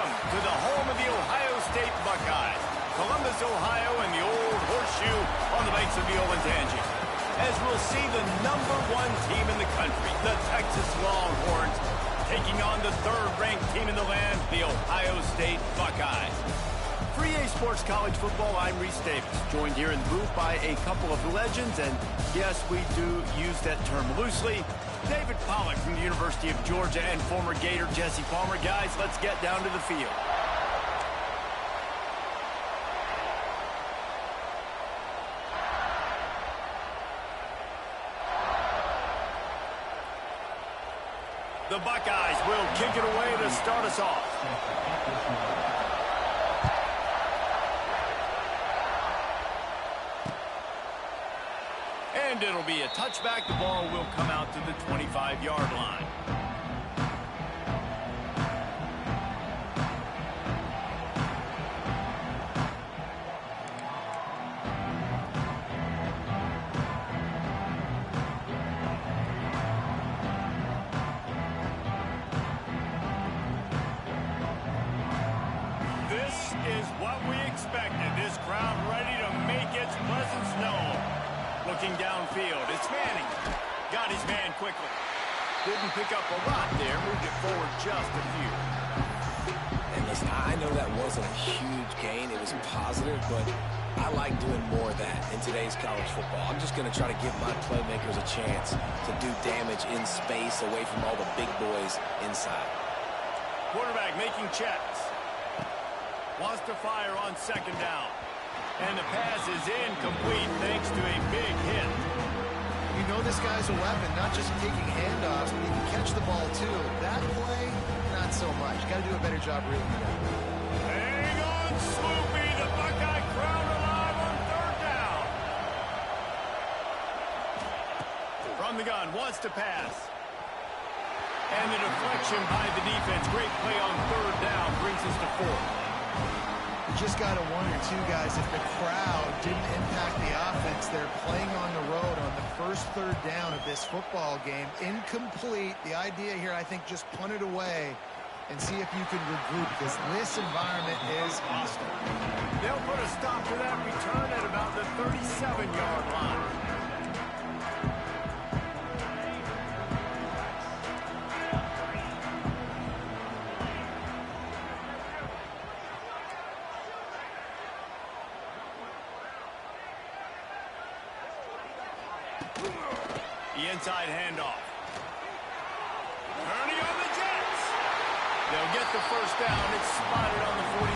Welcome to the home of the Ohio State Buckeyes, Columbus, Ohio, and the old horseshoe on the banks of the Olentangy. As we'll see the #1 team in the country, the Texas Longhorns, taking on the third-ranked team in the land, the Ohio State Buckeyes. For EA Sports College Football, I'm Reese Davis, joined here in the booth by a couple of legends, and yes, we do use that term loosely. David Pollack from the University of Georgia and former Gator Jesse Palmer. Guys, let's get down to the field. The Buckeyes will kick it away to start us off. And it'll be a touchback. The ball will come out to the 25-yard line. This is what we expected. This crowd ready to make its presence known. Looking downfield, it's Manning. Got his man quickly. Didn't pick up a lot there, moved it forward just a few. And listen, I know that wasn't a huge gain. It was positive, but I like doing more of that in today's college football. I'm just going to try to give my playmakers a chance to do damage in space away from all the big boys inside. Quarterback making checks. Wants to fire on second down. And the pass is incomplete thanks to a big hit. You know this guy's a weapon, not just taking handoffs, but he can catch the ball too. That play, not so much. Got to do a better job reeling it in. Hang on, Swoopy. The Buckeye crowd alive on third down. From the gun, wants to pass. And the deflection by the defense. Great play on third down brings us to fourth. You just got to wonder, too, guys, if the crowd didn't impact the offense. They're playing on the road on the first third down of this football game. Incomplete. The idea here, I think, just punt it away and see if you can regroup, because this environment is hostile. They'll put a stop to that return at about the 37-yard line. The inside handoff. Turning on the Jets. They'll get the first down. It's spotted on the 49.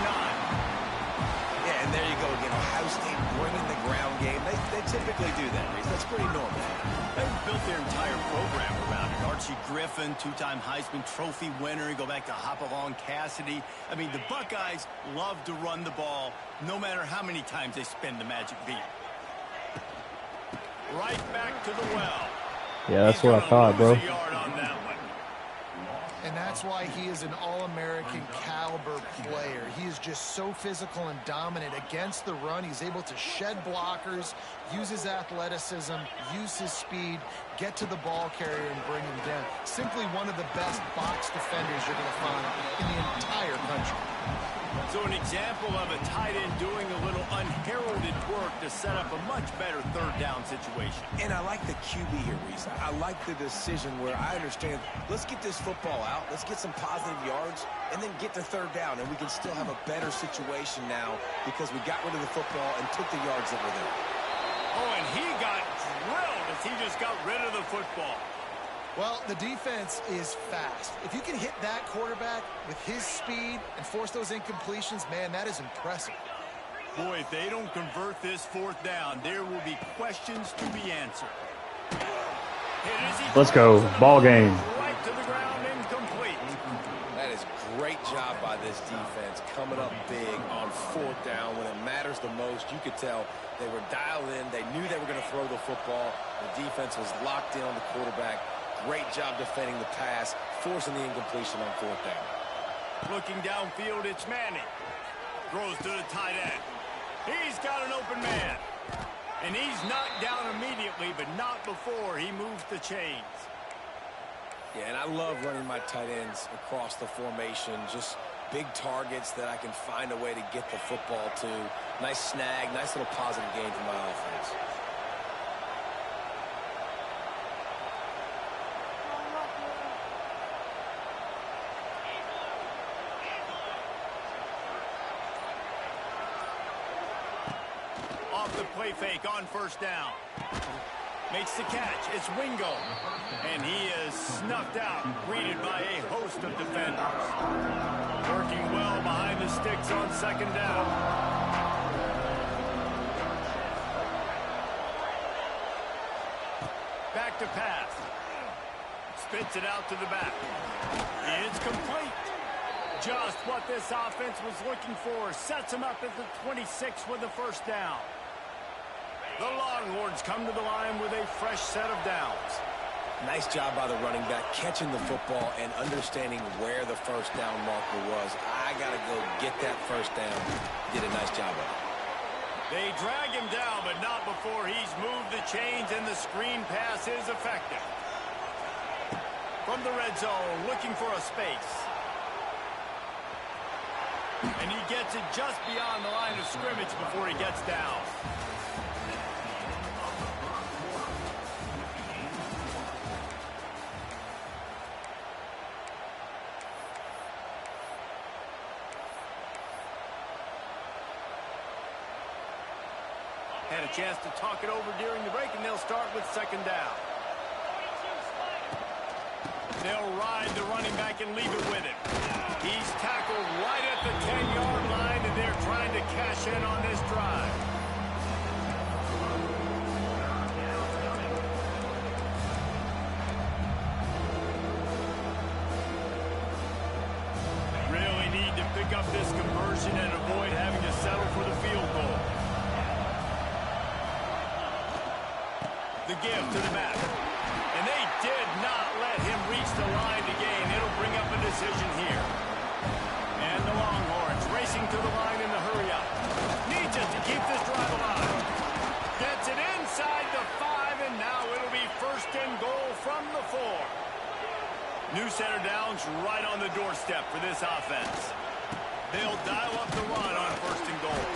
Yeah, and there you go again. Ohio State bringing the ground game. They typically do that, Reese. That's pretty normal. They've built their entire program around it. Archie Griffin, two-time Heisman Trophy winner. You go back to Hopalong Cassidy. I mean, the Buckeyes love to run the ball, no matter how many times they spin the magic beat. Right back to the well. Yeah, that's what I thought, bro. And that's why he is an All-American caliber player. He is just so physical and dominant against the run. He's able to shed blockers, use his athleticism, use his speed, get to the ball carrier and bring him down. Simply one of the best box defenders you're going to find in the entire country. So an example of a tight end doing a little unheralded work to set up a much better third down situation. And I like the QB here, Reese. I like the decision where I understand, let's get this football out, let's get some positive yards, and then get to third down, and we can still have a better situation now because we got rid of the football and took the yards that were there. Oh, and he got drilled as he just got rid of the football. Well, the defense is fast. If you can hit that quarterback with his speed and force those incompletions, man, that is impressive. Boy, if they don't convert this fourth down, there will be questions to be answered. Let's go. Ball game. Right to the ground, incomplete. That is great job by this defense, coming up big on fourth down when it matters the most. You could tell they were dialed in. They knew they were going to throw the football. The defense was locked in on the quarterback. Great job defending the pass, forcing the incompletion on fourth down. Looking downfield, it's Manning. Throws to the tight end. He's got an open man. And he's knocked down immediately, but not before he moves the chains. Yeah, and I love running my tight ends across the formation. Just big targets that I can find a way to get the football to. Nice snag, nice little positive gain for my offense. Off the play fake on first down. Makes the catch. It's Wingo. And he is snuffed out, greeted by a host of defenders. Working well behind the sticks on second down. Back to pass. Spits it out to the back. It's complete. Just what this offense was looking for. Sets him up at the 26 with the first down. The Longhorns come to the line with a fresh set of downs. Nice job by the running back, catching the football and understanding where the first down marker was. I got to go get that first down. Did a nice job of it. They drag him down, but not before he's moved the chains, and the screen pass is effective. From the red zone, looking for a space. And he gets it just beyond the line of scrimmage before he gets down. Had a chance to talk it over during the break, and they'll start with second down. They'll ride the running back and leave it with him. He's tackled right at the 10-yard line, and they're trying to cash in on this drive. Really need to pick up this conversion and avoid having to settle for the field goal. The give to the back. And they did not let him reach the line to gain. It'll bring up a decision here. And the Longhorns racing to the line in the hurry-up. Needs it to keep this drive alive. Gets it inside the 5, and now it'll be first and goal from the 4. New center downs right on the doorstep for this offense. They'll dial up the run on first and goal.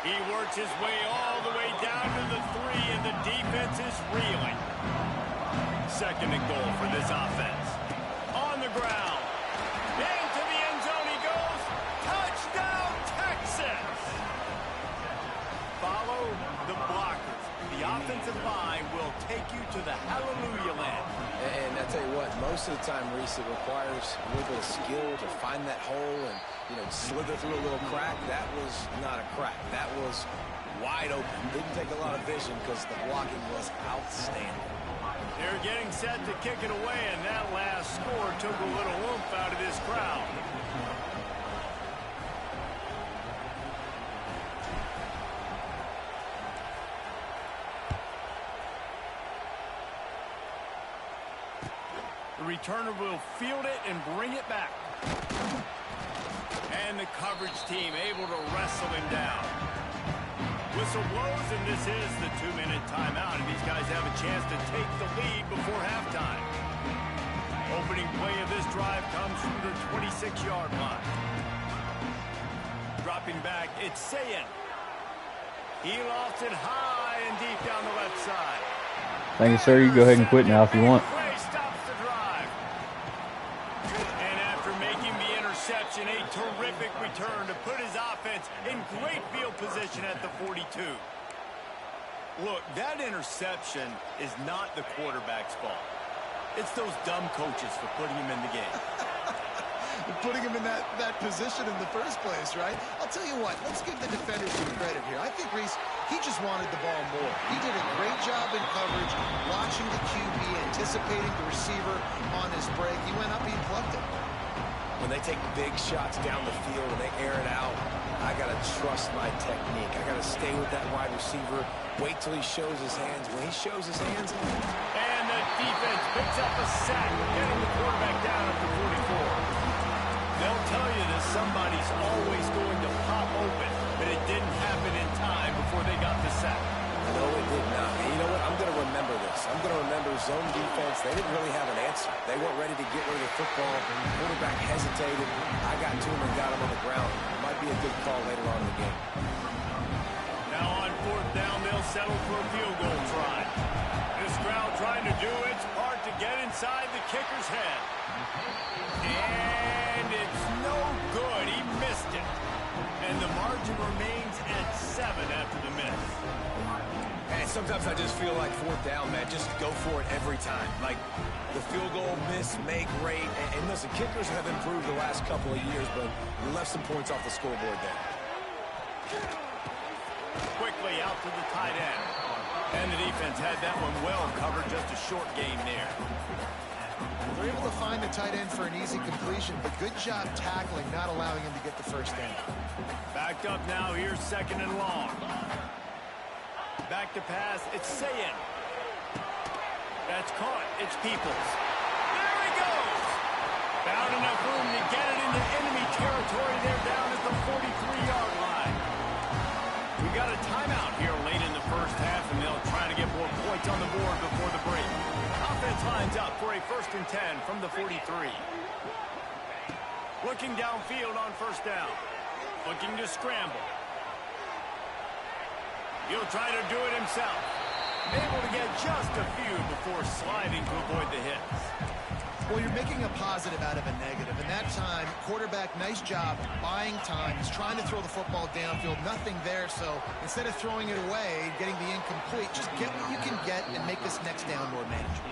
He works his way all the way down to the 3, and the defense is reeling. Second and goal for this offense. On the ground. Into the end zone he goes. Touchdown, Texas! Follow the blockers. The offensive line will take you to the hallelujah land. And I tell you what, most of the time, Reese, it requires a little bit of skill to find that hole and, slither through a little crack. That was not a crack. That was wide open. Didn't take a lot of vision because the blocking was outstanding. They're getting set to kick it away, and that last score took a little oomph out of this crowd. The returner will field it and bring it back. And the coverage team able to wrestle him down. Whistle blows, and this is the 2-minute timeout, and these guys have a chance to take the lead before halftime. Opening play of this drive comes from the 26-yard line. Dropping back, it's Sayin. He lofts it high and deep down the left side. Thank you, sir. You go ahead and quit now if you want. A terrific return to put his offense in great field position at the 42. Look, that interception is not the quarterback's fault. It's those dumb coaches for putting him in the game. Putting him in that position in the first place, right? I'll tell you what, let's give the defenders some credit here. I think, Reese, he just wanted the ball more. He did a great job in coverage, watching the QB, anticipating the receiver on his break. He went up, he plucked it. When they take big shots down the field and they air it out, I got to trust my technique. I got to stay with that wide receiver, wait till he shows his hands. When he shows his hands... And the defense picks up a sack, getting the quarterback down at the 44. They'll tell you that somebody's always going to pop open, but it didn't happen in time before they got the sack. No, it did not. And you know what? I'm going to remember this. I'm going to remember zone defense, they didn't really have an answer. They weren't ready to get rid of the football. The quarterback hesitated. I got to him and got him on the ground. It might be a good call later on in the game. Now on fourth down, they'll settle for a field goal try. This crowd trying to do its part to get inside the kicker's head. And it's no good. He missed it. And the margin remains at 7 after the miss. And sometimes I just feel like fourth down, man, just go for it every time. Like the field goal miss, make, rate. And listen, kickers have improved the last couple of years, but you left some points off the scoreboard there. Quickly out to the tight end. And the defense had that one well covered, just a short gain there. They're able to find the tight end for an easy completion, but good job tackling, not allowing him to get the first down. Backed up now, here's second and long. Back to pass, it's Sayin. That's caught, it's Peoples. There he goes! Found enough room to get it into enemy territory. They're down at the 43-yard line. We got a timeout here late in the first half, and they'll try to get more points on the board before the break. Offense lines up for a 1st and 10 from the 43. Looking downfield on first down. Looking to scramble. He'll try to do it himself. Able to get just a few before sliding to avoid the hits. Well, you're making a positive out of a negative. And that time, quarterback, nice job buying time. He's trying to throw the football downfield. Nothing there, so instead of throwing it away, getting the incomplete, just get what you can get and make this next down more manageable.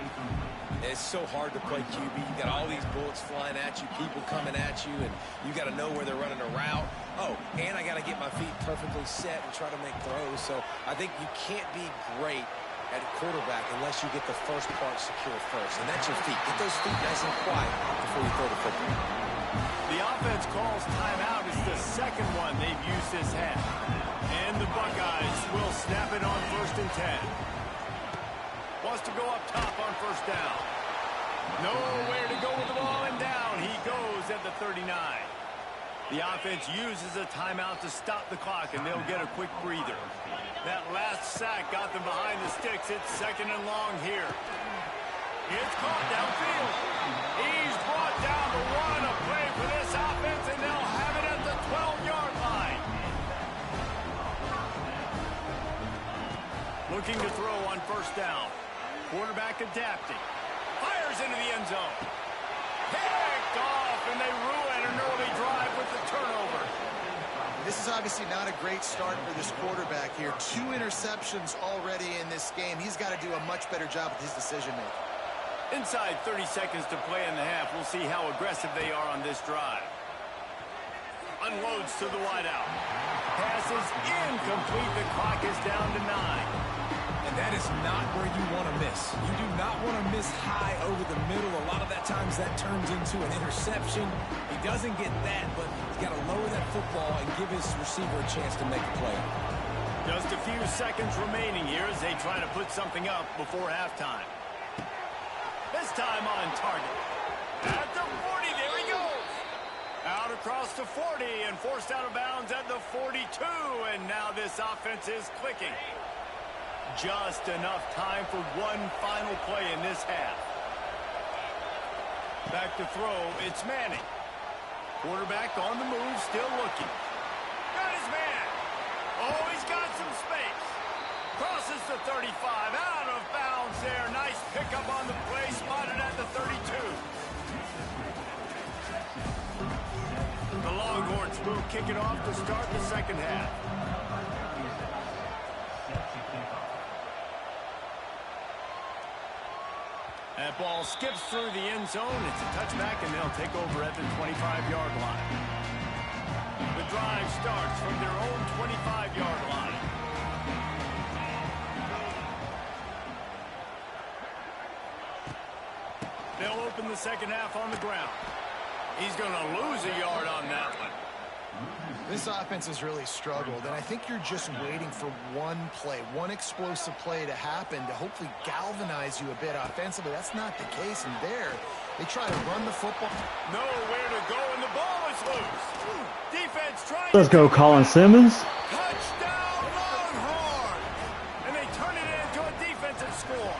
It's so hard to play QB. You got all these bullets flying at you, people coming at you, and you got to know where they're running a route. Oh, and I got to get my feet perfectly set and try to make throws. So I think you can't be great at quarterback unless you get the first part secure first, and that's your feet. Get those feet nice and quiet before you throw the football. The offense calls timeout. It's the second one they've used this half. And the Buckeyes will snap it on 1st and 10. Wants to go up top on first down. Nowhere to go with the ball, and down he goes at the 39. The offense uses a timeout to stop the clock, and they'll get a quick breather. That last sack got them behind the sticks. It's 2nd and long here. It's caught downfield. He's brought down to 1. A play for this offense, and they'll have it at the 12-yard line. Looking to throw on first down. Quarterback adapting. Fires into the end zone. Picked off, and they ruin an early drive with the turnover. This is obviously not a great start for this quarterback here. 2 interceptions already in this game. He's got to do a much better job with his decision-making. Inside 30 seconds to play in the half. We'll see how aggressive they are on this drive. Unloads to the wideout. Passes incomplete. The clock is down to 9. And that is not where you want to miss. You do not want to miss high over the middle. A lot of that times that turns into an interception. He doesn't get that, but he's got to lower that football and give his receiver a chance to make a play. Just a few seconds remaining here as they try to put something up before halftime. This time on target. At the 40, there he goes. Out across the 40 and forced out of bounds at the 42. And now this offense is clicking. Just enough time for one final play in this half. Back to throw, it's Manning. Quarterback on the move, still looking. Got his man. Oh, he's got some space. Crosses the 35, out of bounds there. Nice pickup on the play, spotted at the 32. The Longhorns will kick it off to start the second half. That ball skips through the end zone. It's a touchback, and they'll take over at the 25-yard line. The drive starts from their own 25-yard line. They'll open the second half on the ground. He's going to lose a yard on that one. This offense has really struggled, and I think you're just waiting for one play, one explosive play to happen to hopefully galvanize you a bit offensively. That's not the case, and there, they try to run the football. Nowhere to go, and the ball is loose. Defense trying Let's go, Colin Simmons. Touchdown, Longhorns! And they turn it into a defensive score.